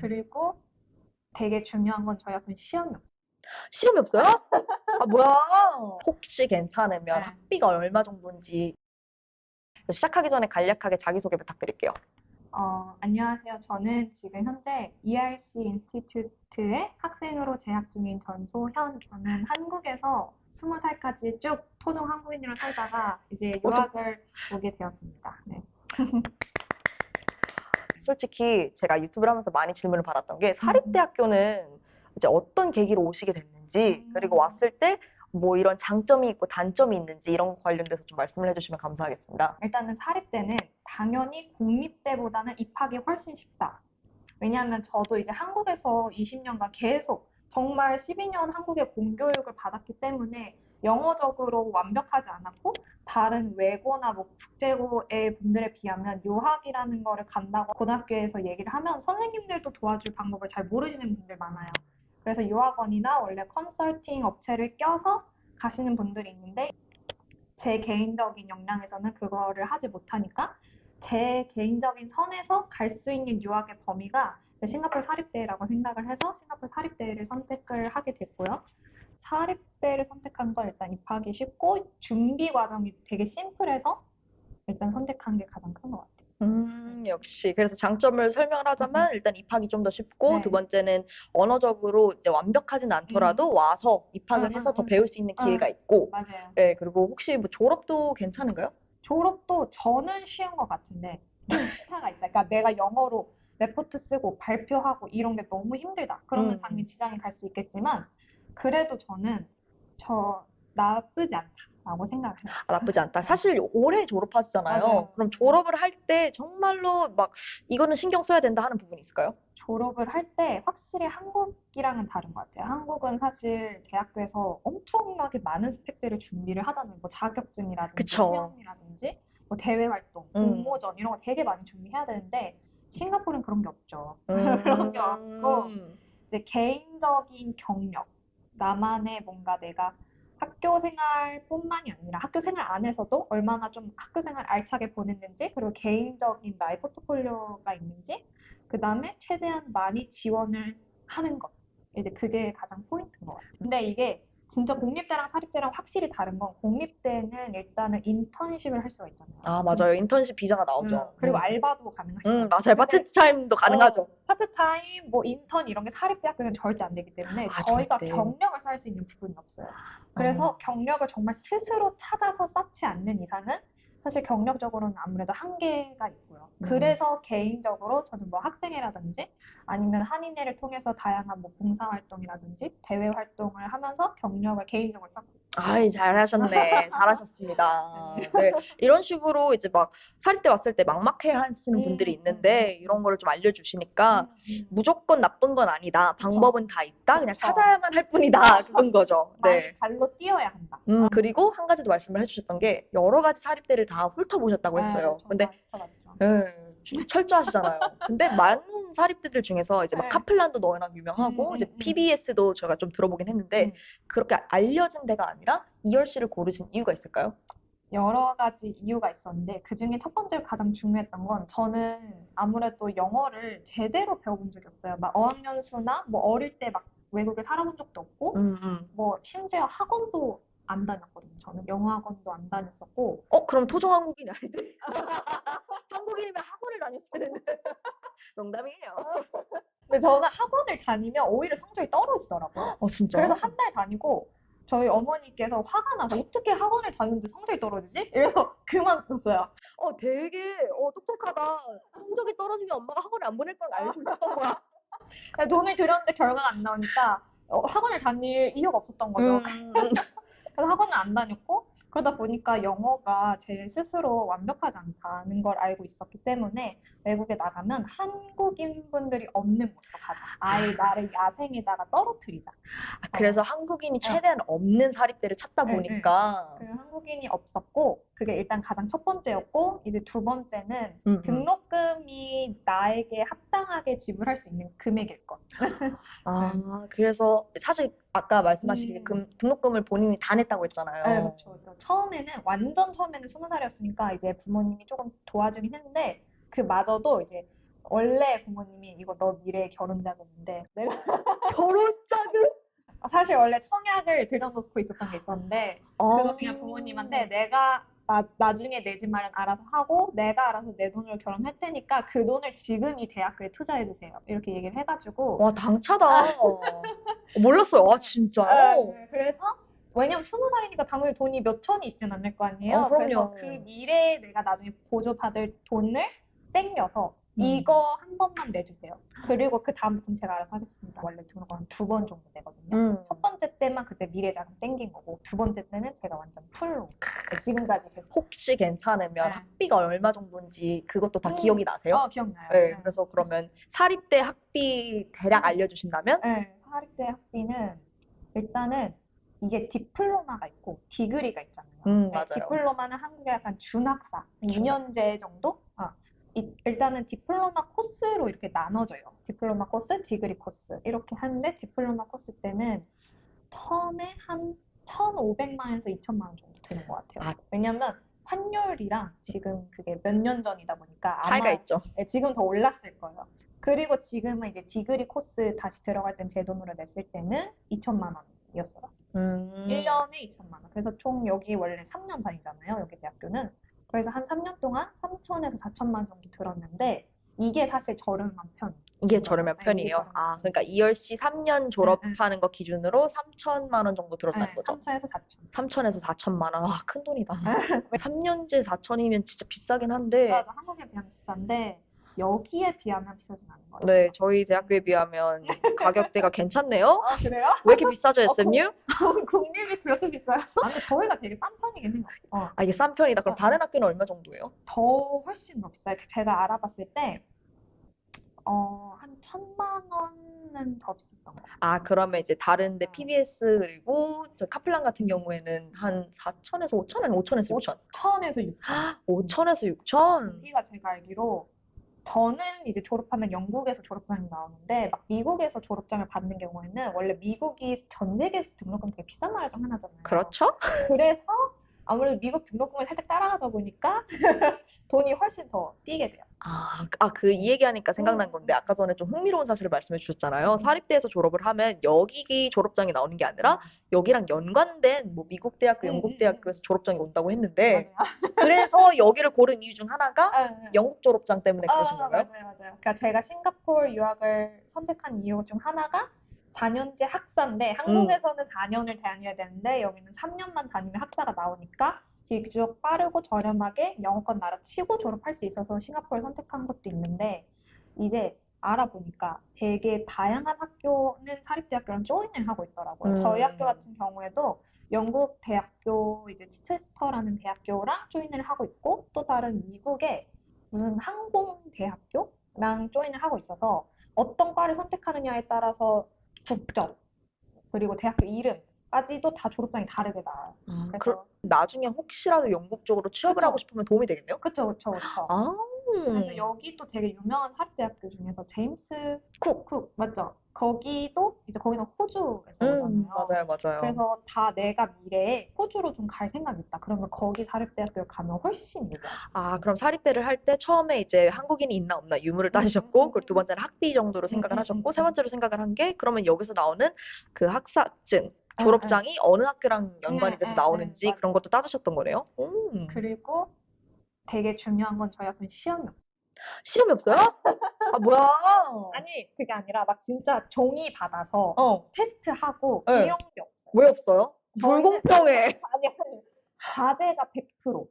그리고 되게 중요한 건 저희 학교는 시험이 없어요. 시험이 없어요? 아, 뭐야? 혹시 괜찮으면 네. 학비가 얼마 정도인지 시작하기 전에 간략하게 자기소개 부탁드릴게요. 안녕하세요. 저는 지금 현재 ERC 인스티튜트에 학생으로 재학 중인 전소현. 저는 한국에서 20살까지 쭉 토종 한국인으로 살다가 이제 유학을 오게 되었습니다. 네. 솔직히 제가 유튜브를 하면서 많이 질문을 받았던 게 사립대학교는 이제 어떤 계기로 오시게 됐는지 그리고 왔을 때 뭐 이런 장점이 있고 단점이 있는지 이런 거 관련돼서 좀 말씀을 해주시면 감사하겠습니다. 일단은 사립대는 당연히 공립대보다는 입학이 훨씬 쉽다. 왜냐하면 저도 이제 한국에서 20년간 계속 정말 12년 한국의 공교육을 받았기 때문에 영어적으로 완벽하지 않았고 다른 외고나 뭐 국제고의 분들에 비하면 유학이라는 거를 간다고 고등학교에서 얘기를 하면 선생님들도 도와줄 방법을 잘 모르시는 분들 많아요. 그래서 유학원이나 원래 컨설팅 업체를 껴서 가시는 분들이 있는데 제 개인적인 역량에서는 그거를 하지 못하니까 제 개인적인 선에서 갈 수 있는 유학의 범위가 싱가포르 사립대라고 생각을 해서 싱가포르 사립대를 선택을 하게 됐고요. 사립대를 선택한 건 일단 입학이 쉽고 준비 과정이 되게 심플해서 일단 선택한 게 가장 큰 것 같아요. 역시. 그래서 장점을 설명을 하자면 일단 입학이 좀 더 쉽고 네. 두 번째는 언어적으로 이제 완벽하진 않더라도 와서 입학을 해서 더 배울 수 있는 기회가 있고 맞아요. 네, 그리고 혹시 뭐 졸업도 괜찮은가요? 졸업도 저는 쉬운 것 같은데 차가 있다. 그러니까 내가 영어로 레포트 쓰고 발표하고 이런 게 너무 힘들다. 그러면 당연히 지장이 갈 수 있겠지만 그래도 저는 나쁘지 않다라고 생각을 해요. 아, 나쁘지 않다. 사실 올해 졸업하시잖아요. 맞아요. 그럼 졸업을 할 때 정말로 막 이거는 신경 써야 된다 하는 부분이 있을까요? 졸업을 할 때 확실히 한국이랑은 다른 것 같아요. 한국은 사실 대학교에서 엄청나게 많은 스펙들을 준비를 하잖아요. 뭐 자격증이라든지 그쵸. 시험이라든지 뭐 대외 활동, 공모전 이런 거 되게 많이 준비해야 되는데 싱가포르는 그런 게 없죠. 그런 게 없고 이제 개인적인 경력, 나만의 뭔가 내가 학교 생활뿐만이 아니라 학교 생활 안에서도 얼마나 좀 학교 생활 알차게 보냈는지, 그리고 개인적인 나의 포트폴리오가 있는지, 그 다음에 최대한 많이 지원을 하는 것. 이제 그게 가장 포인트인 것 같아요. 근데 이게 진짜 공립대랑 사립대랑 확실히 다른 건 공립대는 일단은 인턴십을 할 수가 있잖아요. 아, 맞아요. 인턴십 비자가 나오죠. 그리고 알바도 가능하시잖아요. 맞아요. 파트타임도 가능하죠. 파트타임, 뭐 인턴 이런 게 사립대학교는 절대 안 되기 때문에 아, 저희가 절대. 경력을 쌓을 수 있는 부분이 없어요. 그래서 경력을 정말 스스로 찾아서 쌓지 않는 이상은 사실 경력적으로는 아무래도 한계가 있고요. 그래서 개인적으로 저는 뭐 학생회라든지 아니면 한인회를 통해서 다양한 뭐 봉사활동이라든지 대외 활동을 하면서 경력을 개인적으로 쌓고 있어요. 아이, 잘하셨네. 잘하셨습니다. 네. 이런 식으로 이제 막 사립대 왔을 때 막막해 하시는 분들이 있는데 이런 거를 좀 알려주시니까 무조건 나쁜 건 아니다. 방법은 다 있다. 그냥 그쵸. 찾아야만 할 뿐이다. 그건 거죠. 많이 네. 발로 뛰어야 한다. 그리고 한 가지 더 말씀을 해주셨던 게 여러 가지 사립대를 다 훑어보셨다고 했어요. 근데 철저하시잖아요. 근데 많은 사립대들 중에서 이제 막 카플란도 워낙 유명하고 이제 PBS도 제가 좀 들어보긴 했는데 그렇게 알려진 데가 아니라 ERC를 고르신 이유가 있을까요? 여러 가지 이유가 있었는데 그중에 첫 번째로 가장 중요했던 건 저는 아무래도 영어를 제대로 배워본 적이 없어요. 막 어학연수나 뭐 어릴 때 막 외국에 살아본 적도 없고 뭐 심지어 학원도 안 다녔거든요. 저는 영어 학원도 안 다녔었고 그럼 토종 한국인이 아닌데? 한국인이면 학원을 다녔어야 되는데. 농담이에요. 근데 저는 학원을 다니면 오히려 성적이 떨어지더라고요. 진짜? 그래서 한 달 다니고 저희 어머니께서 화가 나서 어떻게 학원을 다니는데 성적이 떨어지지? 이래서 그만뒀어요. 되게 똑똑하다. 성적이 떨어지면 엄마가 학원을 안 보낼 걸 알고 있었던 거야. 돈을 들였는데 결과가 안 나오니까 학원을 다닐 이유가 없었던 거죠. 그래서 학원을 안 다녔고 그러다 보니까 영어가 제 스스로 완벽하지 않다는 걸 알고 있었기 때문에 외국에 나가면 한국인 분들이 없는 곳으로 가자. 아예 나를 야생에다가 떨어뜨리자. 그래서 한국인이 최대한 없는 사립대를 찾다 보니까 그 한국인이 없었고 그게 일단 가장 첫 번째였고 이제 두 번째는 등록금이 나에게 합당하게 지불할 수 있는 금액일 것. 그래서 사실 아까 말씀하시길 등록금을 본인이 다 냈다고 했잖아요. 네, 그렇죠. 완전 처음에는 20살이었으니까 이제 부모님이 조금 도와주긴 했는데 그마저도 이제 원래 부모님이 이거 너 미래의 결혼 자금인데 내가 결혼 자금? 사실 원래 청약을 들여놓고 있었던 게 있었는데 그거 그냥 부모님한테 내가 나중에 내 집 마련 알아서 하고 내가 알아서 내 돈으로 결혼할 테니까 그 돈을 지금 이 대학교에 투자해주세요. 이렇게 얘기를 해가지고 와, 당차다. 몰랐어요. 아, 진짜요? 그래서 왜냐면 20살이니까 당연히 돈이 몇 천이 있진 않을 거 아니에요. 그래서 그럼요. 그 미래에 내가 나중에 보조받을 돈을 땡겨서 이거 한 번만 내주세요. 그리고 그 다음부터는 제가 알아서 하겠습니다. 원래 등록은 2번 정도 되거든요. 첫 번째 때만 그때 미래자금 땡긴 거고 두 번째 때는 제가 완전 풀로 지금까지 계속. 혹시 괜찮으면 네. 학비가 얼마 정도인지 그것도 다 기억이 나세요? 기억나요. 네, 그래서 그러면 사립대 학비 대략 알려주신다면? 네, 사립대 학비는 일단은 이게 디플로마가 있고 디그리가 있잖아요. 네, 맞아요. 디플로마는 한국의 약간 준학사, 2년제 정도? 일단은 디플로마 코스로 이렇게 나눠져요. 디플로마 코스, 디그리 코스 이렇게 하는데 디플로마 코스 때는 처음에 한 1,500만 원에서 2천만 원 정도 드는 것 같아요. 왜냐면 환율이랑 지금 그게 몇 년 전이다 보니까 차이가 아마 있죠. 지금 더 올랐을 거예요. 그리고 지금은 이제 디그리 코스 다시 들어갈 땐 제 돈으로 냈을 때는 2천만 원이었어요. 1년에 2천만 원. 그래서 총 여기 원래 3년 다니잖아요. 여기 대학교는. 그래서 한 3년 동안 3천에서 4천만 원 정도 들었는데 이게 사실 저렴한 편. 이게 저렴한 네, 편이에요. 이게 저렴한 그러니까 이열씨 3년 졸업하는 거 기준으로 3천만 원 정도 들었다는 거죠. 3천에서 4천. 3천에서 4천만 원. 와, 큰 돈이다. 3년제 4천이면 진짜 비싸긴 한데. 맞아, 한국에 비하면 비싼데 여기에 비하면 비싸진 않은 것 같아요. 네, 저희 대학교에 비하면 가격대가 괜찮네요. 그래요? 왜 이렇게 비싸죠, SMU? 공립이 그렇게 비싸요? 아니, 저희가 되게 싼 편이긴 해요. 이게 싼 편이다. 그럼 다른 학교는 얼마 정도예요? 더 훨씬 더 비싸요. 제가 알아봤을 때 한 1,000만 원은 더 비쌌던 것 같아요. 그러면 이제 다른데 PBS 그리고 저 카플란 같은 경우에는 한 4천에서 5천, 아니면 5천에서 6천? 5천에서 6천. 5천에서 6천? 여기가 제가 알기로 저는 이제 졸업하면 영국에서 졸업장이 나오는데 막 미국에서 졸업장을 받는 경우에는 원래 미국이 전 세계에서 등록금 되게 비싼 나라 중 하나잖아요. 그렇죠? 그래서 아무래도 미국 등록금을 살짝 따라가다 보니까 돈이 훨씬 더 뛰게 돼요. 이 얘기하니까 생각난 건데, 아까 전에 좀 흥미로운 사실을 말씀해 주셨잖아요. 사립대에서 졸업을 하면 여기 졸업장이 나오는 게 아니라 여기랑 연관된 뭐 미국 대학교, 영국 대학교에서 졸업장이 온다고 했는데, 그래서 여기를 고른 이유 중 하나가 영국 졸업장 때문에 그러신 건가요? 맞아요. 그러니까 제가 싱가포르 유학을 선택한 이유 중 하나가 4년제 학사인데 한국에서는 4년을 다녀야 되는데 여기는 3년만 다니면 학사가 나오니까 비교적 빠르고 저렴하게 영어권 나라치고 졸업할 수 있어서 싱가포르를 선택한 것도 있는데 이제 알아보니까 되게 다양한 학교는 사립대학교랑 조인을 하고 있더라고요. 저희 학교 같은 경우에도 영국 대학교 이제 치체스터라는 대학교랑 조인을 하고 있고 또 다른 미국의 무슨 항공대학교랑 조인을 하고 있어서 어떤 과를 선택하느냐에 따라서 국적 그리고 대학교 이름까지도 다 졸업장이 다르게 나와요. 그래서 나중에 혹시라도 영국 쪽으로 취업을 하고 싶으면 도움이 되겠네요? 그쵸. 그래서 여기 또 되게 유명한 사립대학교 중에서 제임스 쿡 맞죠? 거기도 이제 거기는 호주에서 오잖아요. 맞아요. 그래서 다 내가 미래에 호주로 좀 갈 생각이 있다. 그러면 거기 사립대학교를 가면 훨씬 유리하죠. 그럼 사립대를 할 때 처음에 이제 한국인이 있나 없나 유무를 따지셨고, 그리고 두 번째는 학비 정도로 생각을 하셨고, 세 번째로 생각을 한 게 그러면 여기서 나오는 그 학사증, 졸업장이 어느 학교랑 연관이 돼서 나오는지 그런 것도 따지셨던 거네요. 그리고 되게 중요한 건 저희 학교는 시험이 없어요. 시험이 없어요? 뭐야? 아니 그게 아니라 막 진짜 종이 받아서 테스트하고 네. 이런 게 없어요. 왜 없어요? 불공평해. 아니 과제가 100%.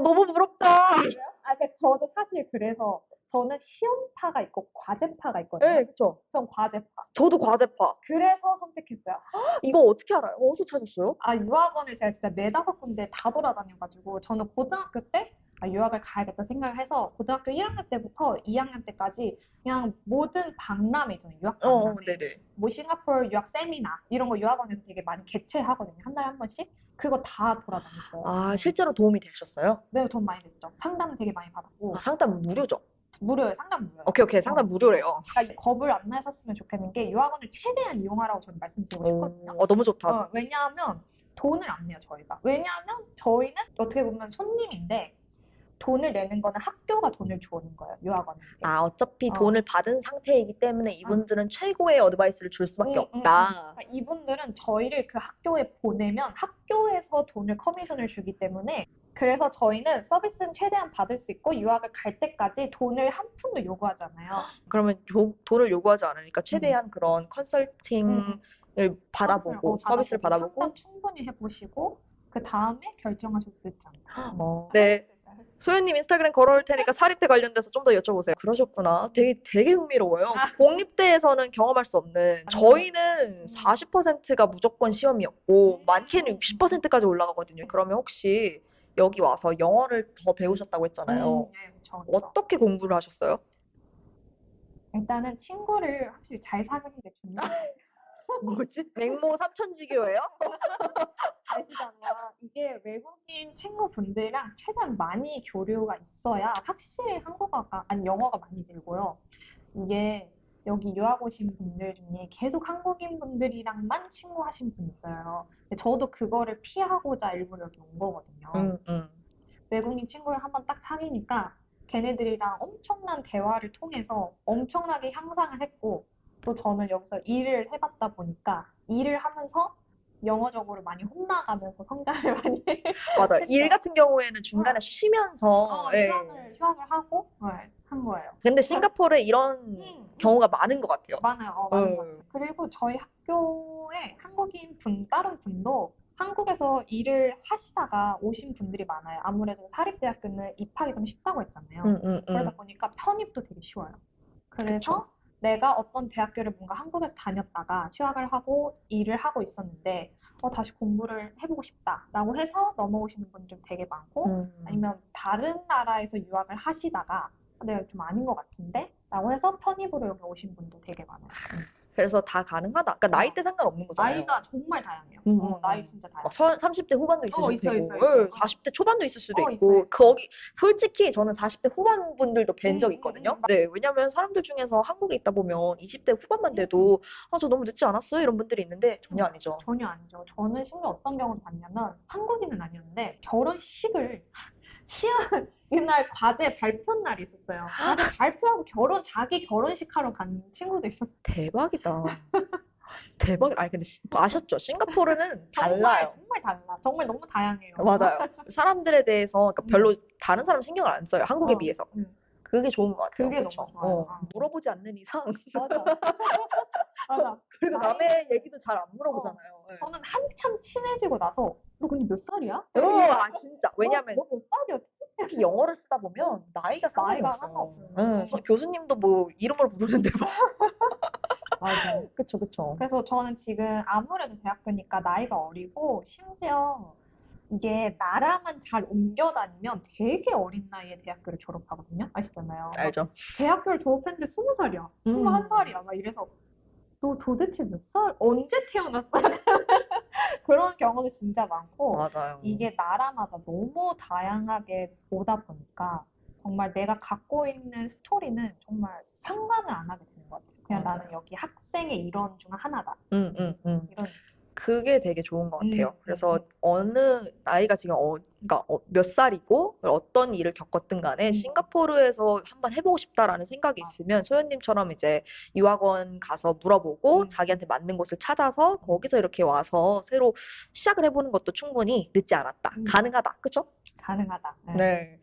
너무 부럽다. 그러니까 저도 사실 그래서 저는 시험파가 있고 과제파가 있거든요. 네, 그쵸. 전 과제파. 저도 과제파. 그래서 선택했어요. 이거 어떻게 알아요? 어디서 찾았어요? 유학원을 제가 진짜 4-5군데 다 돌아다녀가지고 저는 고등학교 때 유학을 가야겠다 생각을 해서 고등학교 1학년 때부터 2학년 때까지 그냥 모든 박람회 있잖아요. 유학 박람회. 네네. 뭐 싱가포르 유학 세미나 이런 거 유학원에서 되게 많이 개최하거든요. 한 달에 한 번씩. 그거 다 돌아다녔어요. 실제로 도움이 되셨어요? 네, 돈 많이 됐죠. 상담 되게 많이 받았고. 상담 무료죠? 무료예요. 상담 무료예요. 오케이. 상담 무료래요. 그러니까 겁을 안 내셨으면 좋겠는 게 유학원을 최대한 이용하라고 저는 말씀드리고 싶거든요. 너무 좋다. 왜냐하면 돈을 안 내요, 저희가. 왜냐하면 저희는 어떻게 보면 손님인데 돈을 내는 거는 학교가 돈을 주는 거예요, 유학원에게. 아, 어차피 어. 돈을 받은 상태이기 때문에 이분들은 최고의 어드바이스를 줄 수밖에 없다. 그러니까 이분들은 저희를 그 학교에 보내면 학교에서 돈을 커미션을 주기 때문에 그래서 저희는 서비스는 최대한 받을 수 있고 유학을 갈 때까지 돈을 한 푼도 요구하잖아요. 그러면 돈을 요구하지 않으니까 최대한 그런 컨설팅을 받아보고 서비스를 받아보고 한번 충분히 해보시고 그 다음에 결정하셔도 늦지 않다. 네. 소연님 인스타그램 걸어올 테니까 사립대 관련돼서 좀 더 여쭤보세요. 그러셨구나. 되게 흥미로워요. 공립대에서는 경험할 수 없는 저희는 40%가 무조건 시험이었고 많게는 60%까지 올라가거든요. 그러면 혹시 여기 와서 영어를 더 배우셨다고 했잖아요. 네, 그쵸. 어떻게 공부를 하셨어요? 일단은 친구를 확실히 잘 사귀는 게 중요해요. 뭐지? 맹모 삼천지교예요? 아시잖아요. 이게 외국인 친구분들이랑 최대한 많이 교류가 있어야 확실히 한국어가, 아니 영어가 많이 늘고요. 이게 여기 유학 오신 분들 중에 계속 한국인 분들이랑만 친구하신 분 있어요. 근데 저도 그거를 피하고자 일부러 여기 온 거거든요. 외국인 친구를 한번 딱 사귀니까 걔네들이랑 엄청난 대화를 통해서 엄청나게 향상을 했고 또 저는 여기서 일을 해봤다 보니까 일을 하면서 영어적으로 많이 혼나가면서 성장을 많이 맞아요. 했죠. 일 같은 경우에는 중간에 쉬면서 예. 휴학을 하고 한 거예요. 근데 싱가포르에 이런 경우가 많은 것 같아요. 많아요. 많은 것 같아요. 그리고 저희 학교에 한국인 다른 분도 한국에서 일을 하시다가 오신 분들이 많아요. 아무래도 사립대학교는 입학이 좀 쉽다고 했잖아요. 그러다 보니까 편입도 되게 쉬워요. 그래서 내가 어떤 대학교를 뭔가 한국에서 다녔다가 휴학을 하고 일을 하고 있었는데 다시 공부를 해보고 싶다라고 해서 넘어오시는 분들 되게 많고 아니면 다른 나라에서 유학을 하시다가 내가 좀 아닌 것 같은데? 라고 해서 편입으로 여기 오신 분도 되게 많아요. 그래서 다 가능하다. 그러니까 나이대 상관없는 거잖아요. 나이가 정말 다양해요. 나이 진짜 다양해요. 30대 후반도 있을 수도 있어요, 있고, 있어요. 40대 초반도 있을 수도 있고, 있어요. 거기 솔직히 저는 40대 후반 분들도 뵌 적 있거든요. 네, 왜냐면 사람들 중에서 한국에 있다 보면 20대 후반만 돼도 저 너무 늦지 않았어요? 이런 분들이 있는데 전혀 아니죠. 전혀 아니죠. 저는 심지어 어떤 경우를 봤냐면 한국인은 아니었는데 결혼식을 이날 과제 발표 날이 있었어요. 과제 발표하고 자기 결혼식 하러 간 친구도 있었어요. 대박이다. 대박. 아니 근데 아셨죠? 싱가포르는 달라요. 정말 달라. 정말 너무 다양해요. 맞아요. 사람들에 대해서 그러니까 별로 다른 사람 신경을 안 써요. 한국에 비해서. 그게 좋은 것 같아요. 그게 그쵸? 너무 좋아요. 물어보지 않는 이상. 맞아. 맞아. 그리고 남의 얘기도 잘 안 물어보잖아요. 네. 저는 한참 친해지고 나서 너 근데 몇 살이야? 아 진짜. 왜냐면 너 몇 살이었지? 특히 영어를 쓰다 보면 나이가 상관이 나이가 없어요. 상관없어요. 교수님도 뭐 이름으로 부르는데 뭐. 맞아. 그쵸. 그래서 저는 지금 아무래도 대학교니까 나이가 어리고 심지어 이게 나라만 잘 옮겨 다니면 되게 어린 나이에 대학교를 졸업하거든요. 아시잖아요. 알죠. 대학교를 졸업했는데 20살이야. 21살이야. 막 이래서 너 도대체 몇 살? 언제 태어났어? 그런 경우도 진짜 많고 맞아요. 이게 나라마다 너무 다양하게 보다 보니까 정말 내가 갖고 있는 스토리는 정말 상관을 안 하게 되는 것 같아요. 그냥 나는 여기 학생의 일원 중 하나다. 이런 그게 되게 좋은 것 같아요. 그래서 어느 나이가 지금 그러니까 몇 살이고 어떤 일을 겪었든 간에 싱가포르에서 한번 해보고 싶다라는 생각이 있으면 소연님처럼 이제 유학원 가서 물어보고 자기한테 맞는 곳을 찾아서 거기서 이렇게 와서 새로 시작을 해보는 것도 충분히 늦지 않았다. 가능하다. 그쵸? 가능하다. 네.